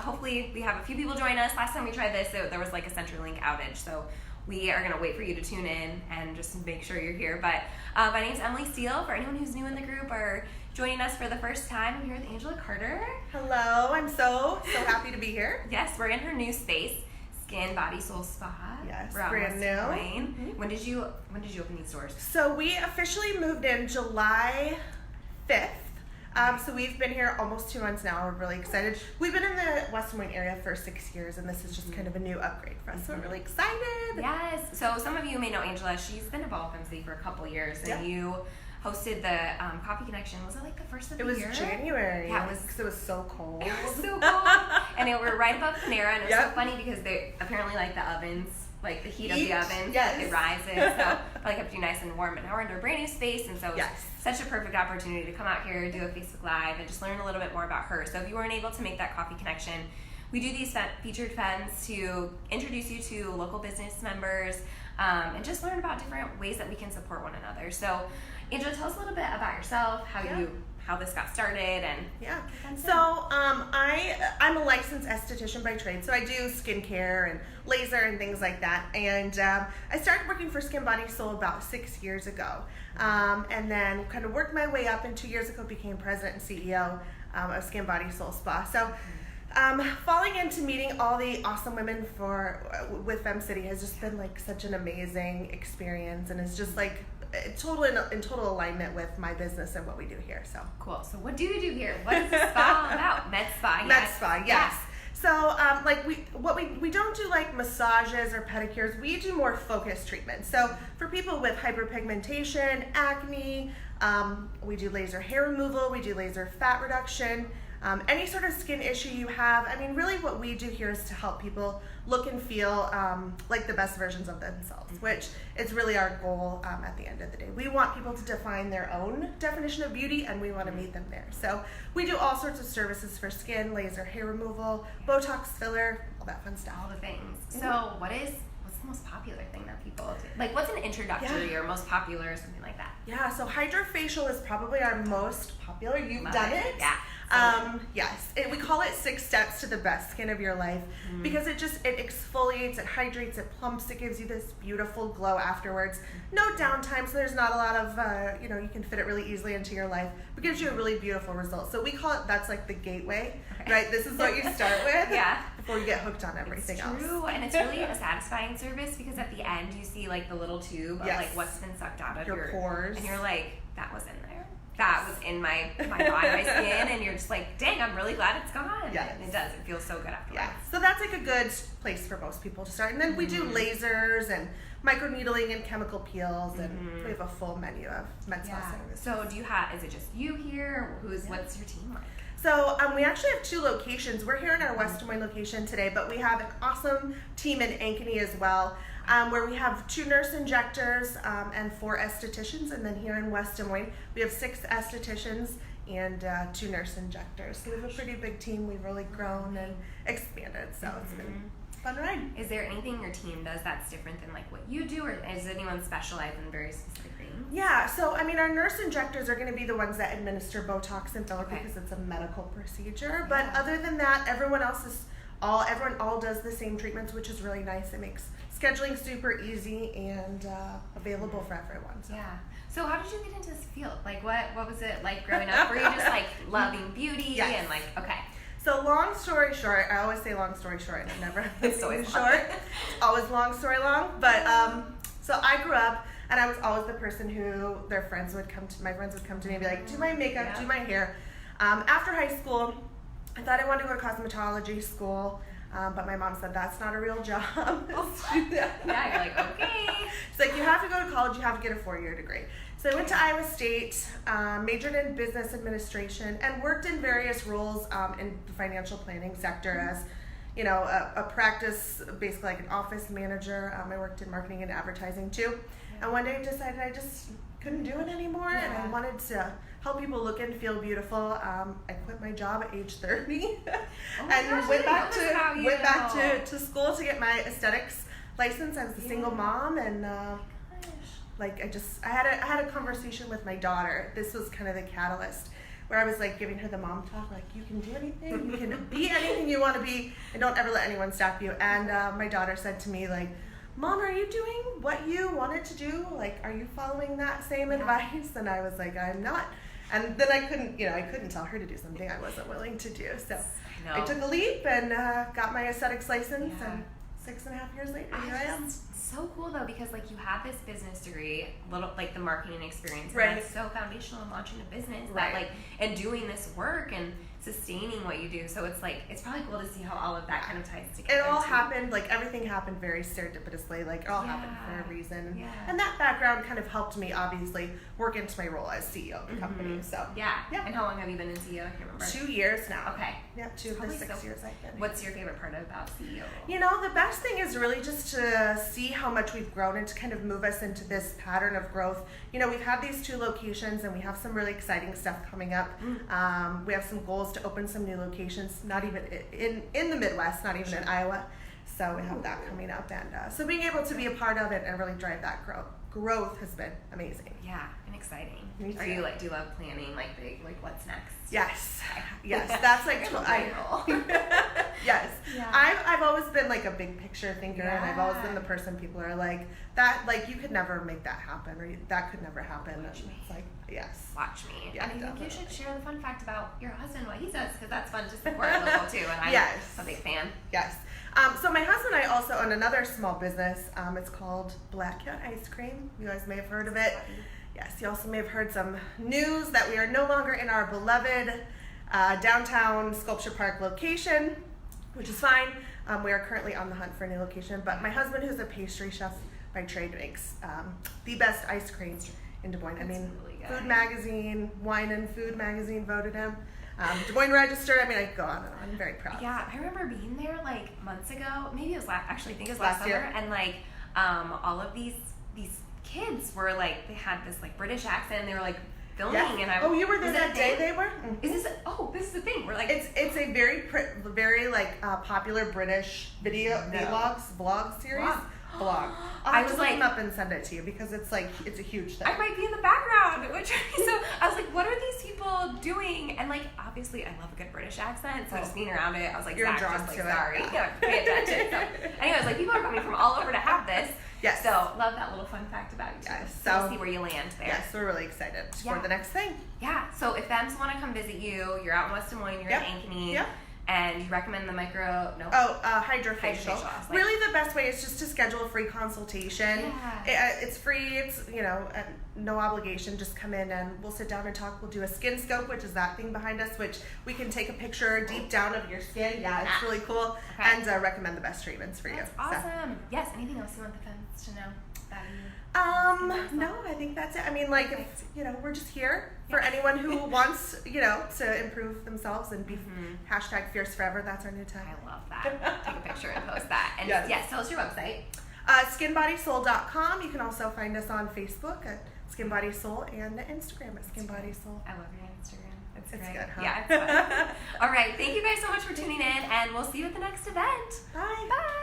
hopefully we have a few people join us. Last time we tried this, there was like a CenturyLink outage, so we are going to wait for you to tune in and just make sure you're here. But my name's Emily Steele. For anyone who's new in the group or joining us for the first time, I'm here with Angela Carter. Hello, I'm so happy to be here. Yes, we're in her new space, Skin, Body, Soul Spa. Yes, we're brand new. Mm-hmm. When did you open these doors? So we officially moved in July 5th. So we've been here almost 2 months now. We're really excited. We've been in the West Moines area for 6 years, and this is just kind of a new upgrade for us. So we're really excited. Yes. So some of you may know Angela. She's been involved in City for a couple years, and you hosted the Coffee Connection. Was it like the first of the year? It was January. Yeah, because it was so cold. It was so cold. And we were right above Panera, and it was so funny because they apparently like the ovens, like the heat of the ovens, it rises. So probably kept you nice and warm. But now we're into a brand new space, and so it was such a perfect opportunity to come out here, do a Facebook Live, and just learn a little bit more about her. So if you weren't able to make that coffee connection, we do these featured events to introduce you to local business members and just learn about different ways that we can support one another. So Angela, tell us a little bit about yourself, how this got started, and So I'm a licensed esthetician by trade, so I do skincare and laser and things like that. And I started working for Skin, Body, Soul about 6 years ago, and then kind of worked my way up. And 2 years ago, became president and CEO of Skin, Body, Soul Spa. So falling into meeting all the awesome women with Fem City has just been like such an amazing experience, and it's just like in total alignment with my business and what we do here. So cool. So what do you do here? What is the spa all about? Med spa. Yes. Med spa. Yes. So we don't do like massages or pedicures. We do more focused treatments. So for people with hyperpigmentation, acne, we do laser hair removal. We do laser fat reduction. Any sort of skin issue you have, I mean, really what we do here is to help people look and feel like the best versions of themselves, which is really our goal at the end of the day. We want people to define their own definition of beauty, and we want to meet them there. So we do all sorts of services for skin, laser hair removal, Botox filler, all that fun stuff. All the things. So what's the most popular thing that people do? Like, what's an introductory or most popular or something like that? Yeah, so hydrofacial is probably our most popular. You've done it? Yeah. Yes, we call it 6 steps to the best skin of your life because it exfoliates, it hydrates, it plumps, it gives you this beautiful glow afterwards. No downtime, so there's not a lot of, you can fit it really easily into your life, but gives you a really beautiful result. So we call it, that's like the gateway, right? This is what you start with before you get hooked on everything else. It's true, and it's really a satisfying service because at the end you see like the little tube of like what's been sucked out of your pores. And you're like, that was in there. That was in my body, my skin, and you're just like, dang, I'm really glad it's gone. Yes. And it does. It feels so good afterwards. Yeah. So that's like a good place for most people to start. And then we do lasers and microneedling and chemical peels, and we have a full menu of med spa services. So is it just you here? What's your team like? So we actually have 2 locations. We're here in our West Des Moines location today, but we have an awesome team in Ankeny as well, where we have 2 nurse injectors and 4 estheticians. And then here in West Des Moines, we have 6 estheticians and 2 nurse injectors. So we have a pretty big team. We've really grown and expanded, so it's been a fun ride. Is there anything your team does that's different than like what you do, or is anyone specialized in very specific things? Yeah, so I mean, our nurse injectors are going to be the ones that administer Botox and filler because it's a medical procedure. But other than that, everyone all does the same treatments, which is really nice. It makes scheduling super easy and available for everyone. So. Yeah. So how did you get into this field? Like, what was it like growing up? Were you just like loving beauty and like So long story short, I always say long story short, and it never it's always short. Always long story long. But so I grew up, and I was always the person who my friends would come to me and be like, do my makeup, do my hair. After high school, I thought I wanted to go to cosmetology school, but my mom said that's not a real job. Yeah, you're like, okay. It's like, you have to go to college, you have to get a 4-year degree. So I went to Iowa State, majored in business administration, and worked in various roles in the financial planning sector as, a practice, basically like an office manager. I worked in marketing and advertising too. And one day I decided I just couldn't do it anymore, and I wanted to help people look and feel beautiful. I quit my job at age 30 and went back to school to get my aesthetics license as a single mom, and I had a conversation with my daughter. This was kind of the catalyst where I was like giving her the mom talk, like, you can do anything, you can be anything you want to be, and don't ever let anyone stop you. And my daughter said to me, like, Mom, are you doing what you wanted to do? Like, are you following that same advice? And I was like, I'm not. And then I couldn't tell her to do something I wasn't willing to do. So I took a leap and got my aesthetics license, and 6.5 years later, here I am. So cool though, because like you have this business degree, like the marketing experience, right? And that's so foundational in launching a business, that like, and doing this work and sustaining what you do. So it's like, it's probably cool to see how all of that kind of ties together. It all happened, like everything happened very serendipitously, like it all happened for a reason. And that background kind of helped me obviously work into my role as CEO of the company. So yeah. And how long have you been in CEO? I can't remember. 2 years now. Okay. Yeah, 2 of the 6 years I've been. What's your favorite part about CEO? You know, the best thing is really just to see how much we've grown and to kind of move us into this pattern of growth. You know, we've had these 2 locations and we have some really exciting stuff coming up. We have some goals to open some new locations, not even in the Midwest, not even in Iowa. So we have that coming up, and so being able to be a part of it and really drive that growth has been amazing. Yeah, and exciting. Me too. Are you like, do you love planning like big, like what's next? Yes, yes, that's like yes. Yeah. I've always been like a big picture thinker, and I've always been the person people are like, that, like, you could never make that happen, or that could never happen. Watch me. It's like, yes. Watch me. Yeah, and I think you should share the fun fact about your husband, what he does, because that's fun to support local too, and I'm a big fan. Yes. So my husband and I also own another small business. It's called Black Cat Ice Cream. You guys may have heard of it. Yes, you also may have heard some news that we are no longer in our beloved downtown Sculpture Park location, which is fine. We are currently on the hunt for a new location, but my husband, who's a pastry chef by trade, makes the best ice cream in Des Moines. I mean, really Food Magazine, Wine and Food Magazine voted him. Des Moines Register, I mean, I go on and on. I'm very proud. Yeah, I remember being there like months ago. Maybe it was I think it was last summer. And like all of these kids were like, they had this like British accent, and they were like filming. And I you were there that day they were? Is this this is the thing. We're like, it's a very like popular British vlog series. Blog. I'll have to look them up and send it to you, because it's like, it's a huge thing. I might be in the background, so I was like, what are these people doing? And like, obviously I love a good British accent, so just being around it, I was like, you're drawn to it. Sorry, you have to pay attention. So anyways, like, people are coming from all over to have this. Yes. So love that little fun fact about you. Yes. So we'll see where you land there. Yes, we're really excited for the next thing. Yeah. So if FEMs want to come visit you, you're out in West Des Moines, you're in Ankeny. Yep. And you recommend the hydrofacial. Really, the best way is just to schedule a free consultation. Yeah. It's free. It's, no obligation. Just come in and we'll sit down and talk. We'll do a skin scope, which is that thing behind us, which we can take a picture deep down of your skin. Yeah, it's really cool. Okay. And recommend the best treatments for you. That's awesome. So. Yes. Anything else you want the fans to know about you? No, I think that's it. I mean, like, if, we're just here for anyone who wants, to improve themselves and be #fierce forever. That's our new tag. I love that. Take a picture and post that. And yes, tell us your website. SkinBodySoul.com. You can also find us on Facebook at SkinBodySoul and Instagram at SkinBodySoul. I love your Instagram. It's great. Good, huh? Yeah, it's fun. All right. Thank you guys so much for tuning in, and we'll see you at the next event. Bye. Bye.